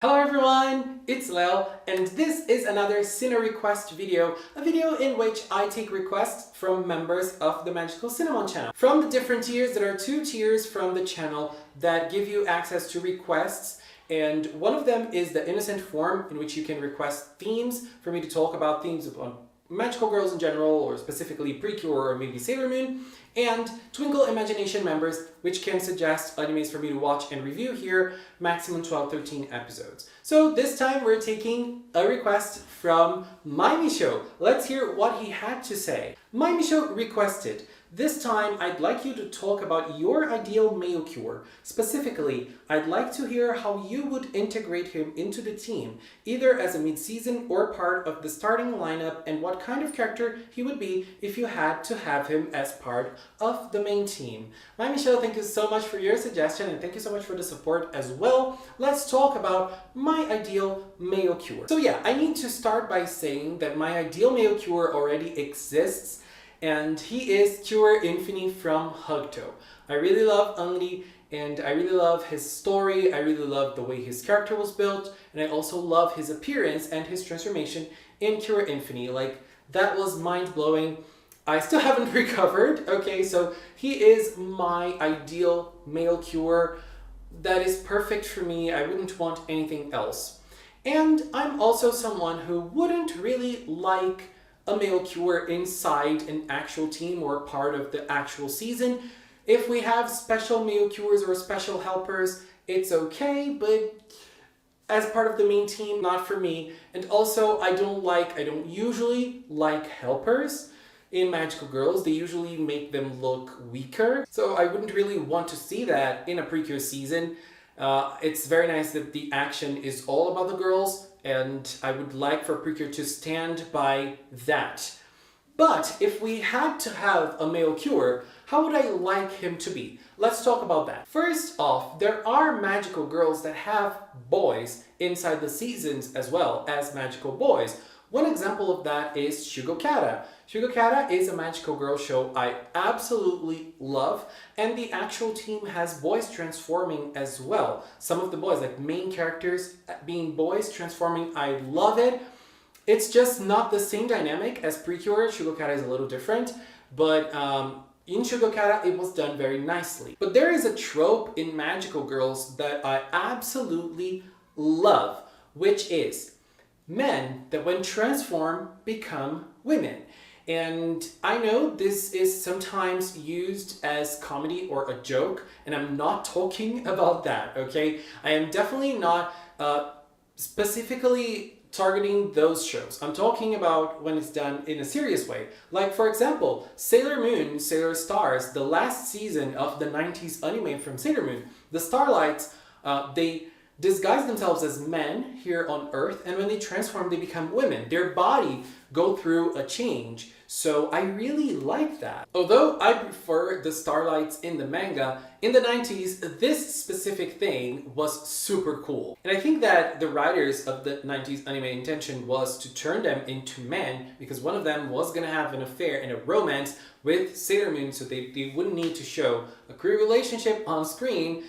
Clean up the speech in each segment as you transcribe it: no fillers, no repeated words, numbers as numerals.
Hello everyone, it's Lel, and this is another Cine Request video, a video in which I take requests from members of the Magical Cinnamon channel. From the different tiers, there are two tiers from the channel that give you access to requests, and one of them is the Innocent form, in which you can request themes for me to talk about themes on magical girls in general, or specifically PreCure or maybe Sailor Moon, and Twinkle Imagination members, which can suggest animes for me to watch and review here, maximum 12-13 episodes. So this time we're taking a request from Maimisho. Let's hear what he had to say. Maimisho requested, "This time I'd like you to talk about your ideal male cure. Specifically, I'd like to hear how you would integrate him into the team, either as a mid-season or part of the starting lineup, and what kind of character he would be if you had to have him as part of the main team." Maimisho, thank you so much for your suggestion, and thank you so much for the support as well. Let's talk about my ideal male cure. So yeah, I need to start by saying that my ideal male cure already exists, and he is Cure Infinity from Hugto. I really love Eunri, and I really love his story, I really love the way his character was built, and I also love his appearance and his transformation in Cure Infinity. Like, that was mind-blowing. I still haven't recovered, okay, so he is my ideal male cure. That is perfect for me. I wouldn't want anything else. And I'm also someone who wouldn't really like a male cure inside an actual team or part of the actual season. If we have special male cures or special helpers, it's okay, but as part of the main team, not for me. And also, I don't usually like helpers in Magical Girls. They usually make them look weaker. So I wouldn't really want to see that in a PreCure season. It's very nice that the action is all about the girls, and I would like for PreCure to stand by that. But if we had to have a male cure, how would I like him to be? Let's talk about that. First off, there are magical girls that have boys inside the seasons as well as magical boys. One example of that is Shugokata. Shugokata is a magical girl show I absolutely love, and the actual team has boys transforming as well. Some of the boys, like main characters being boys transforming, I love it. It's just not the same dynamic as PreCure. Shugokata is a little different, but in Shugokata it was done very nicely. But there is a trope in magical girls that I absolutely love, which is men that when transform become women. And I know this is sometimes used as comedy or a joke, and I'm not talking about that, okay? I am definitely not specifically targeting those shows. I'm talking about when it's done in a serious way. Like, for example, Sailor Moon, Sailor Stars, the last season of the 90s anime from Sailor Moon. The Starlights, they disguise themselves as men here on Earth, and when they transform, they become women. Their body go through a change. So I really like that. Although I prefer the Starlights in the manga, in the 90s, this specific thing was super cool. And I think that the writers of the 90s anime intention was to turn them into men, because one of them was gonna have an affair and a romance with Sailor Moon, so they wouldn't need to show a queer relationship on screen.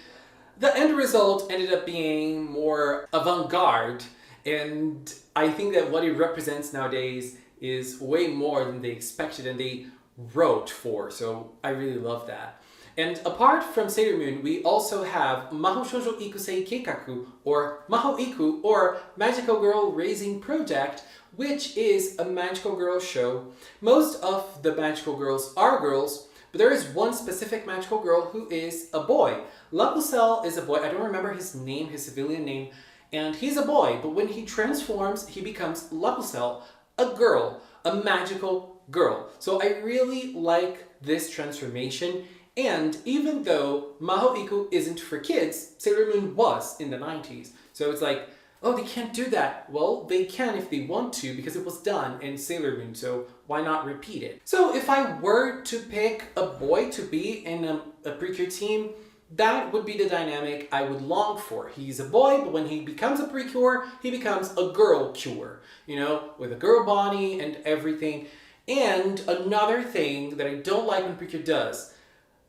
The end result ended up being more avant-garde, and I think that what it represents nowadays is way more than they expected and they wrote for, so I really love that. And apart from Sailor Moon, we also have Mahou Shoujo Ikusei Keikaku, or Mahou Iku, or Magical Girl Raising Project, which is a magical girl show. Most of the magical girls are girls, but there is one specific magical girl who is a boy. Lapucel is a boy. I don't remember his name, his civilian name, and he's a boy, but when he transforms, he becomes Lapucel, a girl, a magical girl. So I really like this transformation, and even though Mahou Iku isn't for kids, Sailor Moon was in the 90s. So it's like, oh, they can't do that. Well, they can if they want to, because it was done in Sailor Moon, so why not repeat it? So if I were to pick a boy to be in a PreCure team, that would be the dynamic I would long for. He's a boy, but when he becomes a PreCure, he becomes a girl cure, you know, with a girl body and everything. And another thing that I don't like when PreCure does,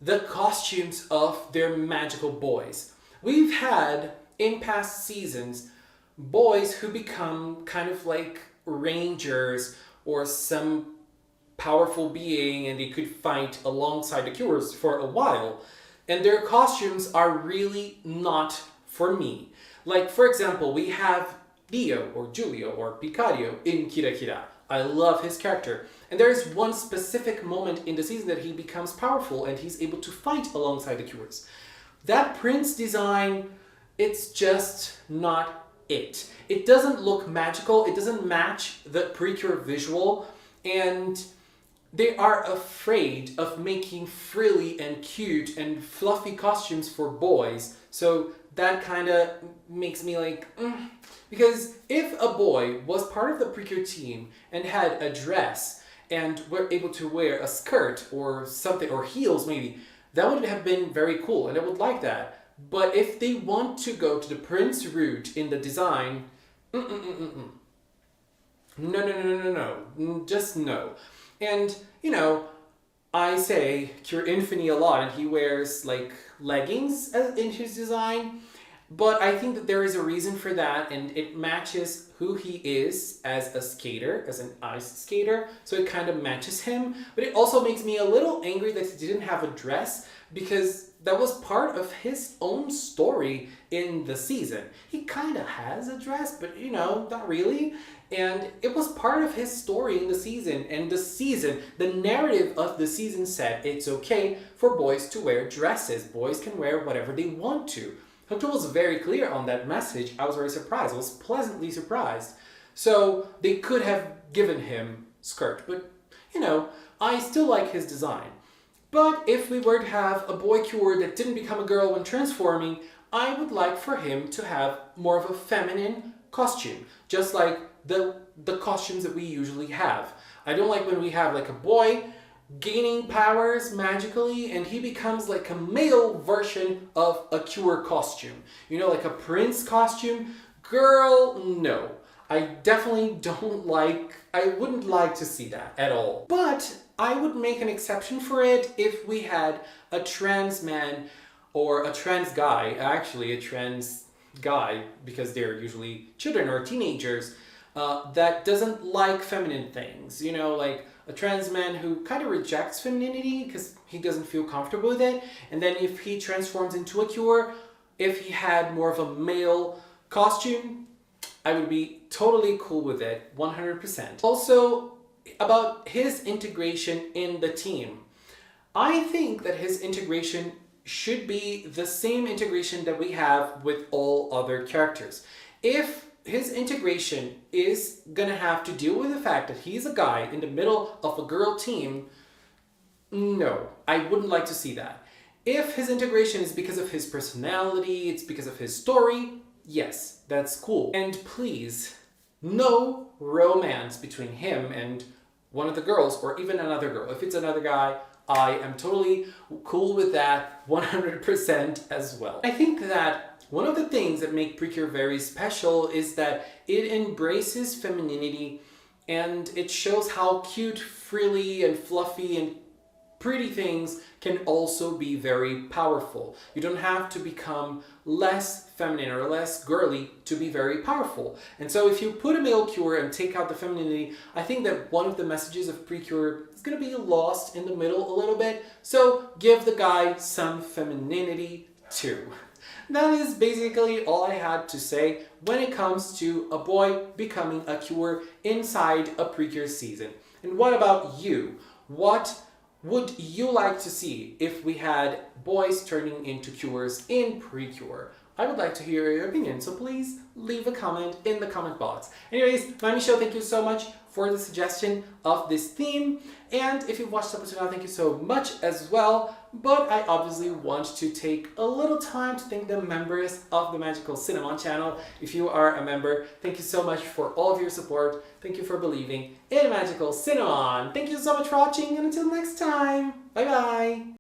the costumes of their magical boys. We've had, in past seasons, boys who become kind of like rangers or some powerful being, and they could fight alongside the Cures for a while. And their costumes are really not for me. Like, for example, we have Dio or Giulio or Picario in Kira Kira. I love his character. And there is one specific moment in the season that he becomes powerful and he's able to fight alongside the Cures. That Prince design, it's just not it. It doesn't look magical, it doesn't match the PreCure visual, and they are afraid of making frilly and cute and fluffy costumes for boys. So that kind of makes me like, Because if a boy was part of the PreCure team and had a dress and were able to wear a skirt or something, or heels maybe, that would have been very cool and I would like that. But if they want to go to the Prince route in the design, no, just no. And, you know, I say Cure Infini a lot and he wears like leggings in his design, but I think that there is a reason for that and it matches who he is as a skater, as an ice skater, so it kind of matches him. But it also makes me a little angry that he didn't have a dress, because that was part of his own story in the season. He kind of has a dress, but you know, not really. And it was part of his story in the season. And the narrative of the season said it's okay for boys to wear dresses. Boys can wear whatever they want to. Hokuto was very clear on that message. I was very surprised. I was pleasantly surprised. So they could have given him skirt, but you know, I still like his design. But if we were to have a boy Cure that didn't become a girl when transforming, I would like for him to have more of a feminine costume, just like the costumes that we usually have. I don't like when we have like a boy gaining powers magically and he becomes like a male version of a Cure costume. You know, like a Prince costume. Girl, no. I definitely I wouldn't like to see that at all. But I would make an exception for it if we had a trans man or a trans guy, actually a trans guy, because they're usually children or teenagers, that doesn't like feminine things. You know, like a trans man who kind of rejects femininity because he doesn't feel comfortable with it. And then if he transforms into a Cure, if he had more of a male costume, I would be totally cool with it, 100%. Also, about his integration in the team. I think that his integration should be the same integration that we have with all other characters. If his integration is gonna have to deal with the fact that he's a guy in the middle of a girl team, no, I wouldn't like to see that. If his integration is because of his personality, it's because of his story, yes, that's cool. And please, no romance between him and one of the girls or even another girl. If it's another guy, I am totally cool with that 100% as well. I think that one of the things that make PreCure very special is that it embraces femininity and it shows how cute, frilly and fluffy and pretty things can also be very powerful. You don't have to become less feminine or less girly to be very powerful. And so if you put a male Cure and take out the femininity, I think that one of the messages of PreCure is going to be lost in the middle a little bit. So give the guy some femininity too. That is basically all I had to say when it comes to a boy becoming a Cure inside a PreCure season. And what about you? What would you like to see if we had boys turning into Cures in PreCure? I would like to hear your opinion, so please leave a comment in the comment box. Anyways, Mami thank you so much for the suggestion of this theme. And if you've watched up to now, thank you so much as well. But I obviously want to take a little time to thank the members of the Magical Cinnamon channel. If you are a member, thank you so much for all of your support. Thank you for believing in Magical Cinnamon. Thank you so much for watching, and until next time, bye bye!